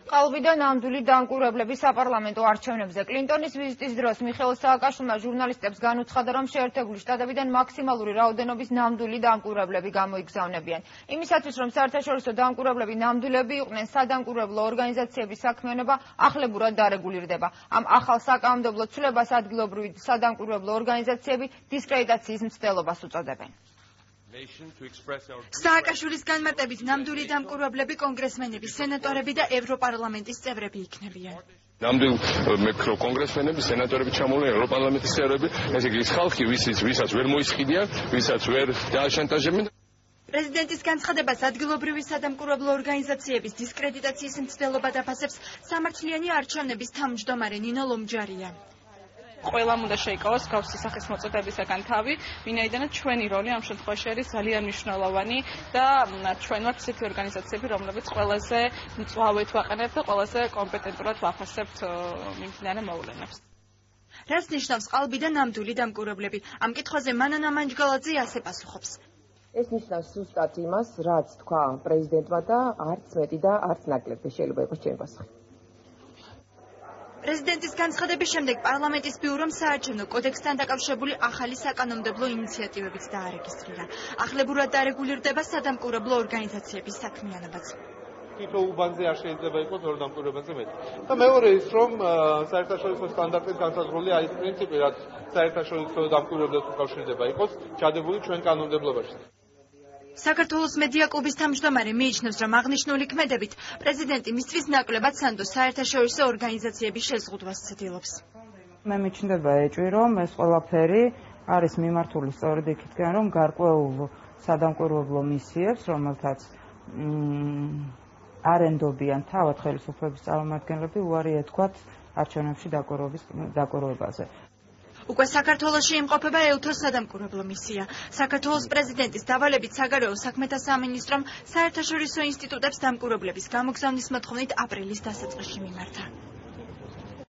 ყალბიდან ნამდვილი დამკვირვებლები საპარლამენტო არჩევნებზე. კლინტონის ვიზიტის დროს მიხეილ სააკაშვილმა ჟურნალისტებს განუცხადა, რომ შეერთებული შტატებიდან მაქსიმალური რაოდენობის ნამდვილი დამკვირვებლები გამოიგზავნებიან. იმისათვის, რომ საერთაშორისო დამკვირვებლები ნამდვილები იყვნენ, სადამკვირვებლო ორგანიზაციების საქმიანობა ახლებურად დარეგულირდება. ამ ახალ საკანონმდებლო ცვლილებას ადგილობრივი სადამკვირვებლო ორგანიზაციები დისკრედიტაციის მცდელობას უწოდებენ. სააკაშვილის განმარტებით ნამდვილი დამკვირვებლები კონგრესმენები, სენატორები და ევროპარლამენტის წევრები იქნებიან. ნამდვილ მეკრო კონგრესმენები, სენატორები ჩამოვლენ, ევროპარლამენტის წევრები, ესე იგი ის ხალხი, ვისაც ვერ მოისყიდიან, ვისაც ვერ დააშანტაჟებენ. პრეზიდენტის განცხადებას ადგილობრივი სადამკვირვებლო ორგანიზაციების დისკრედიტაციის მცდელობა დაფასებს სამართლიანი არჩევნების თავმჯდომარე ნინო ლომჯარია. ყველამ უნდა შეიკავოს გავს სახის მოწოდებისაგან თავი, ვინაიდანაც ჩვენი როლი ამ შემთხვევაში არის ძალიან მნიშვნელოვანი და ჩვენ ვართ ისეთი ორგანიზაციები, რომლებიც ყველაზე მწვავედ ვაყენებთ და ყველაზე კომპეტენტურად ვაფასებთ მიმდინარე მოვლენებს. რას ნიშნავს ყალბიდან ნამდვილი დამკვირვებლები? ამ კითხვაზე მანანა მანჯგალაძე ასე პასუხობს. ეს ნიშნავს ზუსტად იმას, რაც თქვა პრეზიდენტმა და არც მეტი და არც ნაკლები შეიძლება იყოს ჩემი პასუხი. პრეზიდენტის განცხადების შემდეგ პარლამენტის ბიურომ საარჩევნო კოდექსთან დაკავშირებული ახალი საკანონმდებლო ინიციატივებიც დაარეგისტრირა. ახლებურად დარეგულირდება სადამკვირვებლო ორგანიზაციების საქმიანობაც. თითო უბანზე არ შეიძლება იყოს ორ დამკვირვებელზე მეტი. და მეორე ის, რომ საერთაშორისო სტანდარტის განსაზღვრული არის პრინციპი, რაც საერთაშორისო დამკვირვებლებს უკავშირდება იყოს ჩადებული ჩვენ კანონმდებლობაში. საქართველოს მედია კლუბის თავმჯდომარე მიიჩნევს, რომ აღნიშნული ქმედებით პრეზიდენტი მისთვის ნაკლებად სანდო საერთაშორისო ორგანიზაციების შეზღუდვას ცდილობს. მე მიჩნდება ეჭვი, რომ ეს ყველაფერი არის მიმართული სწორედ იქითკენ, რომ გარკვეულ სადამკვირვებლო მისიებს, რომელთაც არ ენდობიან თავად ხელისუფლების წარმომადგენლები, უარი ეთქვათ არჩევნებში დაკვირვებაზე. უკვე საქართველოში იმყოფება ეუთოს სადამკვირვებლო მისია. საქართველოს პრეზიდენტის დავალებით საგარეო საქმეთა სამინისტრომ საერთაშორისო ინსტიტუტებს დამკვირვებლების გამოგზავნის მოთხოვნით აპრილის დასაწყისში მიმართა.